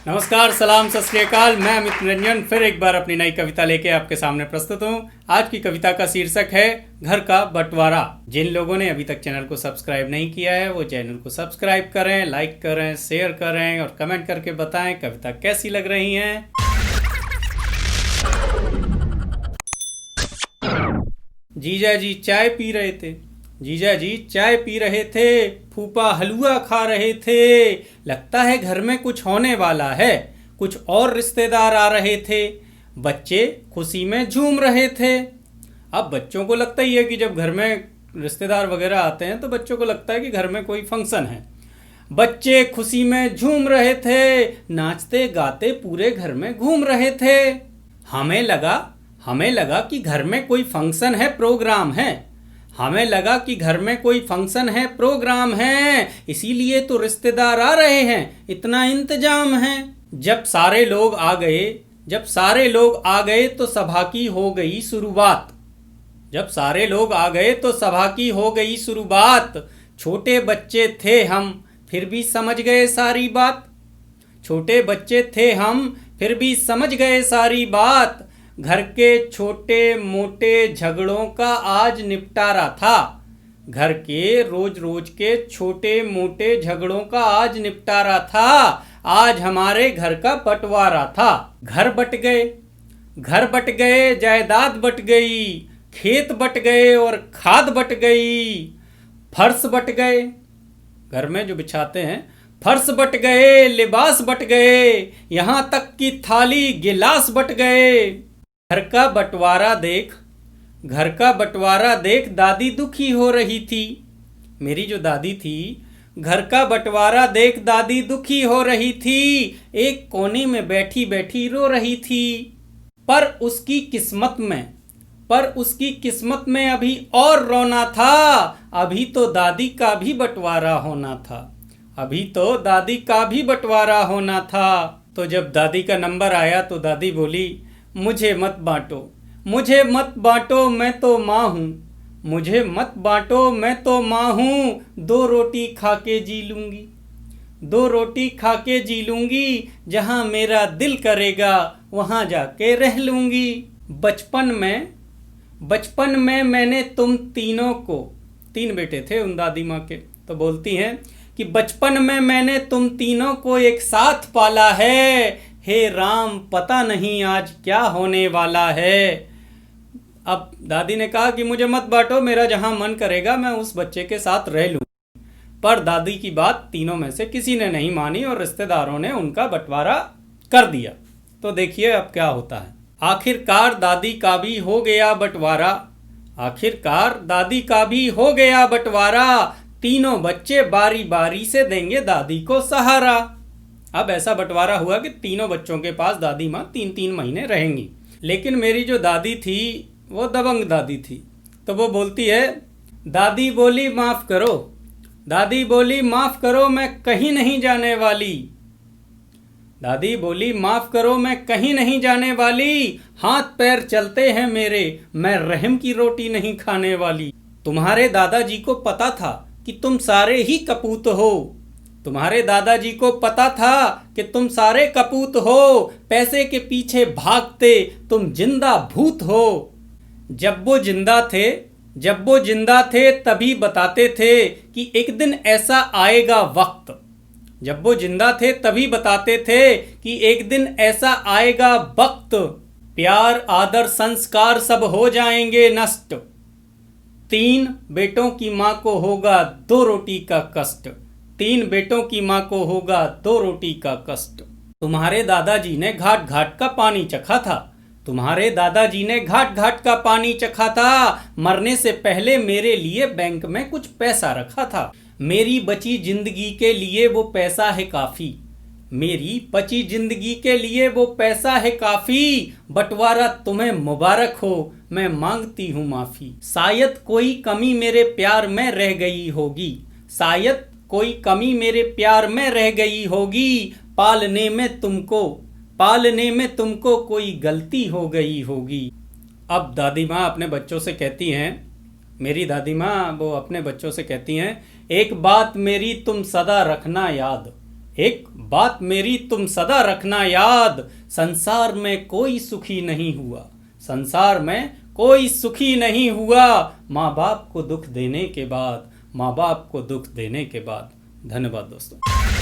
नमस्कार, सलाम, सत श्री अकाल। मैं अमित निरंजन फिर एक बार अपनी नई कविता लेके आपके सामने प्रस्तुत हूँ। आज की कविता का शीर्षक है घर का बंटवारा। जिन लोगों ने अभी तक चैनल को सब्सक्राइब नहीं किया है वो चैनल को सब्सक्राइब करें, लाइक करें, शेयर करें और कमेंट करके बताएं कविता कैसी लग रही है। जीजा जी चाय पी रहे थे, जीजा जी चाय पी रहे थे, फूफा हलवा खा रहे थे। लगता है घर में कुछ होने वाला है, कुछ और रिश्तेदार आ रहे थे। बच्चे खुशी में झूम रहे थे। अब बच्चों को लगता ही है कि जब घर में रिश्तेदार वगैरह आते हैं तो बच्चों को लगता है कि घर में कोई फंक्शन है। बच्चे खुशी में झूम रहे थे, नाचते गाते पूरे घर में घूम रहे थे। हमें लगा कि घर में कोई फंक्शन है, प्रोग्राम है। हमें लगा कि घर में कोई फंक्शन है, प्रोग्राम है, इसीलिए तो रिश्तेदार आ रहे हैं, इतना इंतजाम है। जब सारे लोग आ गए तो सभा की हो गई शुरुआत। जब सारे लोग आ गए तो सभा की हो गई शुरुआत। छोटे बच्चे थे हम, फिर भी समझ गए सारी बात। छोटे बच्चे थे हम, फिर भी समझ गए सारी बात। घर के छोटे मोटे झगड़ों का आज निपटारा था। घर के रोज रोज के छोटे मोटे झगड़ों का आज निपटारा था। आज हमारे घर का बंटवारा था। घर बट गए, जायदाद बट गई, खेत बट गए और खाद बट गई। फर्श बट गए, घर में जो बिछाते हैं, फर्श बट गए, लिबास बट गए, यहाँ तक कि थाली गिलास बट गए। घर का बंटवारा देख दादी दुखी हो रही थी। मेरी जो दादी थी, घर का बंटवारा देख दादी दुखी हो रही थी। एक कोने में बैठी बैठी रो रही थी। पर उसकी किस्मत में अभी और रोना था। अभी तो दादी का भी बंटवारा होना था। तो जब दादी का नंबर आया तो दादी बोली, मुझे मत बांटो, मैं तो माँ हूँ। दो रोटी खा के जी लूंगी, जहाँ मेरा दिल करेगा वहाँ जाके रह लूंगी। बचपन में मैंने तुम तीनों को, 3 बेटे थे उन दादी माँ के, तो बोलती हैं कि बचपन में मैंने तुम तीनों को एक साथ पाला है। हे राम, पता नहीं आज क्या होने वाला है। अब दादी ने कहा कि मुझे मत बांटो, मेरा जहां मन करेगा मैं उस बच्चे के साथ रह लूं। पर दादी की बात तीनों में से किसी ने नहीं मानी और रिश्तेदारों ने उनका बंटवारा कर दिया। तो देखिए अब क्या होता है। आखिरकार दादी का भी हो गया बंटवारा। तीनों बच्चे बारी बारी से देंगे दादी को सहारा। अब ऐसा बंटवारा हुआ कि तीनों बच्चों के पास दादी माँ 3-3 महीने रहेंगी। लेकिन मेरी जो दादी थी वो दबंग दादी थी। तो वो बोलती है, दादी बोली माफ करो, मैं कहीं नहीं जाने वाली। हाथ पैर चलते हैं मेरे, मैं रहम की रोटी नहीं खाने वाली। तुम्हारे दादाजी को पता था कि तुम सारे ही कपूत हो। पैसे के पीछे भागते तुम जिंदा भूत हो। जब वो जिंदा थे तभी बताते थे कि एक दिन ऐसा आएगा वक्त। प्यार आदर संस्कार सब हो जाएंगे नष्ट। 3 बेटों की माँ को होगा 2 रोटी का कष्ट। तुम्हारे दादाजी ने घाट घाट का पानी चखा था। मरने से पहले मेरे लिए बैंक में कुछ पैसा रखा था। मेरी बची जिंदगी के लिए वो पैसा है काफी। बंटवारा तुम्हें मुबारक हो, मैं मांगती हूँ माफी। शायद कोई कमी मेरे प्यार में रह गई होगी। पालने में तुमको कोई गलती हो गई होगी। अब दादी माँ अपने बच्चों से कहती हैं, मेरी दादी माँ वो अपने बच्चों से कहती हैं, एक बात मेरी तुम सदा रखना याद, एक बात मेरी तुम सदा रखना याद, संसार में कोई सुखी नहीं हुआ, संसार में कोई सुखी नहीं हुआ माँ बाप को दुख देने के बाद, माँ बाप को दुख देने के बाद। धन्यवाद दोस्तों।